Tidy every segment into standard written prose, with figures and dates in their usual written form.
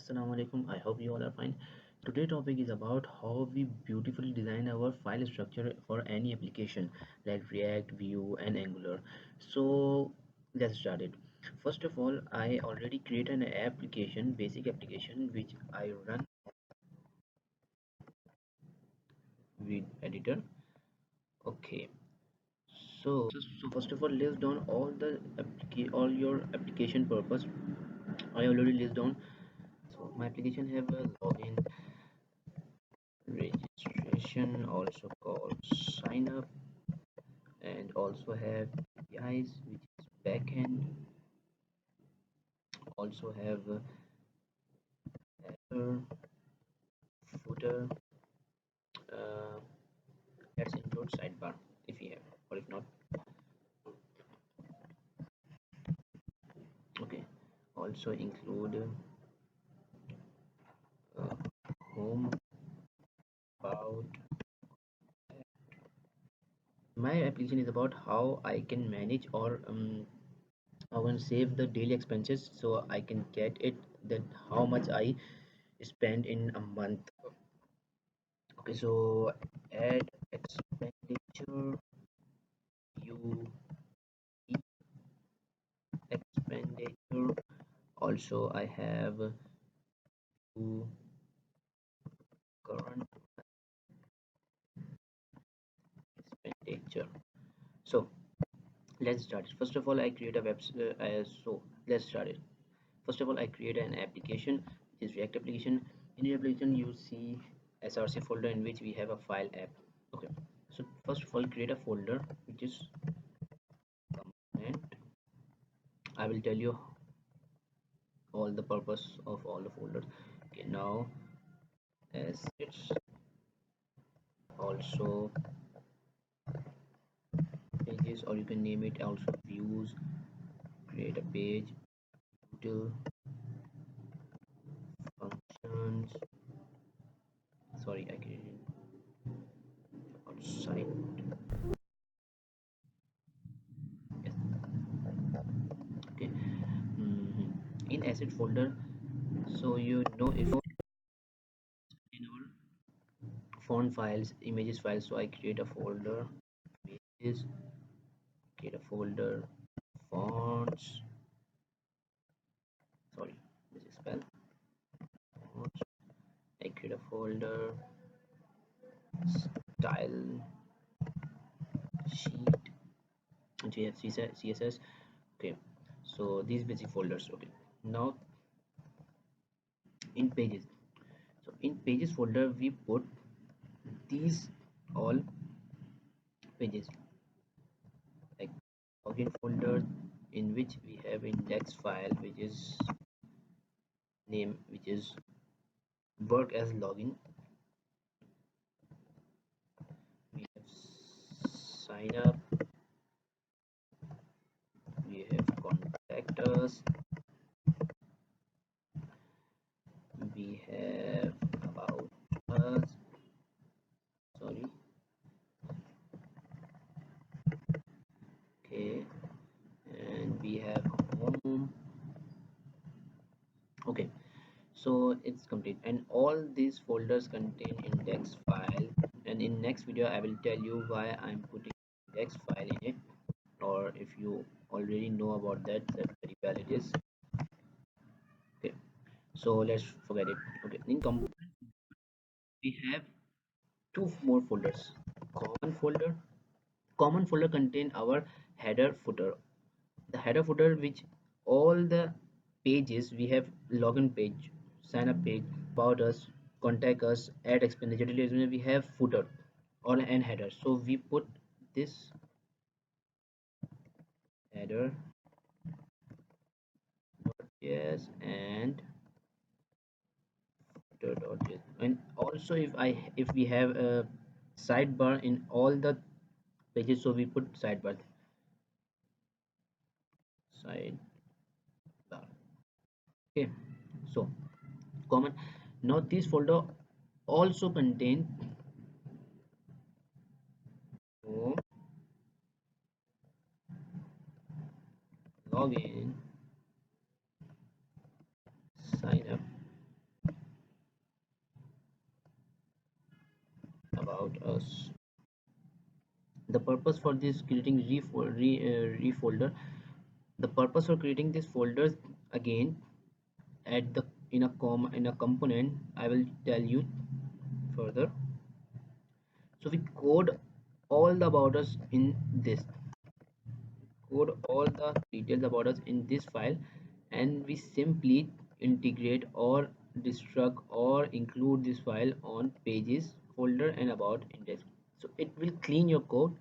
Assalamu alaikum. I hope you all are fine. Today topic is about how we beautifully design our file structure for any application like React, Vue, and Angular. So let's start it. First of all, I already created an application, basic application, which I run with editor. Okay. So first of all, list down all your application purpose. I already list down. So my application have a login, registration, also called sign up, and also have APIs, which is backend. Also have header, footer. Uh, let's include sidebar if you have, or if not, okay. Also include uh, home, about. My application is about how I can manage or I want to save the daily expenses, so I can get it that how much I spend in a month. Okay, so add expenditure, you expenditure. Also I have to current expenditure. So let's start it. First of all, I create a so let's start it. First of all, I create an application, which is React application. In your application you see src folder in which we have a file app. Okay, so first of all, create a folder which is component. I will tell you all the purpose of all the folders. Okay, now assets, also pages, or you can name it also views. Create a page, util functions. Sorry, I created outside. Yes. Okay. In asset folder, so you know if in our font files, images files, so I create a folder pages, create a folder fonts. Sorry, this is spell fonts. I create a folder style sheet, css. Okay, so these basic folders. Okay, now in pages, so in pages folder we put these all pages, like login folder in which we have index file, which is name, which is work as login. We have sign up, we have contact us, we have about us, sorry. Okay, and we have home. Okay, so it's complete, and all these folders contain index file, and in next video I will tell you why I'm putting index file in it, or if you already know about that, that's very well it is. Okay, so let's forget it. Okay, in component we have two more folders. Common folder contain our header footer. The header footer which all the pages we have: login page, sign up page, about us, contact us, add expenditure details. We have footer or an header, so we put this header. Yes, and footer.js. And also if we have a sidebar in all the pages, so we put sidebar. Sidebar. Okay, so common. Now this folder also contain home, login, sign up. The purpose for this creating refolder, the purpose for creating these folders again at the in a component, I will tell you further. So we code all the about us in this, code all the details about us in this file, and we simply integrate or destruct or include this file on pages folder and about index. So it will clean your code.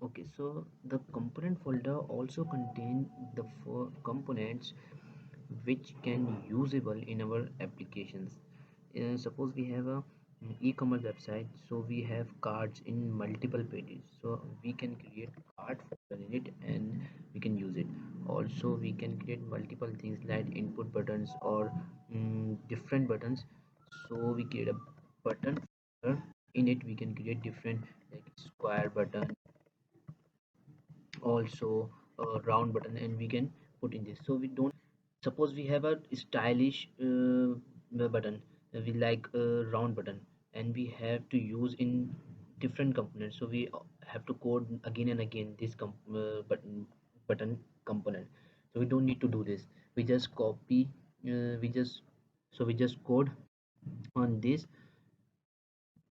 Okay, so the component folder also contain the four components which can usable in our applications. Suppose we have a e-commerce website, so we have cards in multiple pages, so we can create card folder in it and we can use it. Also we can create multiple things like input buttons or different buttons. So we create a button folder. In it we can create different like square button, also a round button, and we can put in this. So we don't, suppose we have a stylish button, we like a round button and we have to use in different components, so we have to code again and again this button component. So we don't need to do this, we just copy, we just, so we just code on this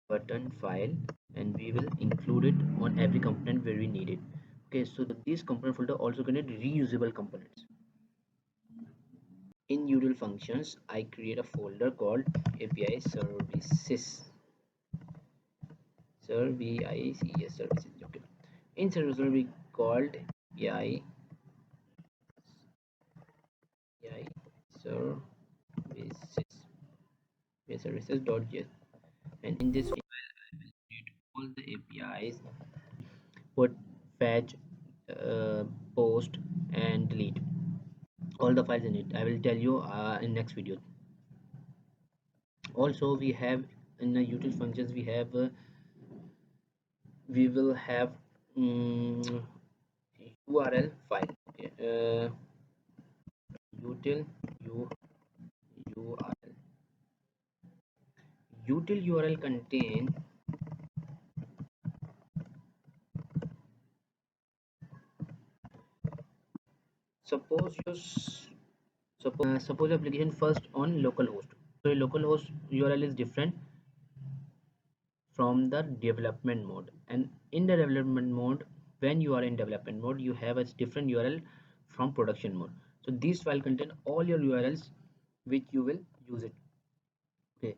button file and we will include it on every component where we need it. Okay, so this component folder also contain reusable components. In util functions, I create a folder called API services. Services. Okay. In services we called API services. Services.js. And in this file, I will create all the APIs, put, fetch, uh, post, and delete all the files in it. I will tell you in next video. Also we have in the util functions we will have url file. Okay, util url util url contain, suppose you suppose application first on localhost, so your localhost url is different from the development mode, and in the development mode, when you are in development mode, you have a different url from production mode. So this file contain all your urls which you will use it. Okay,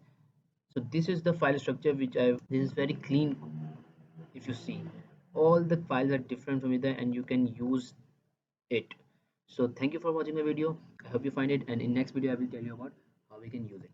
so this is the file structure which I, this is very clean. If you see, all the files are different from each other and you can use it. So thank you for watching the video, I hope you find it, and in next video I will tell you about how we can use it.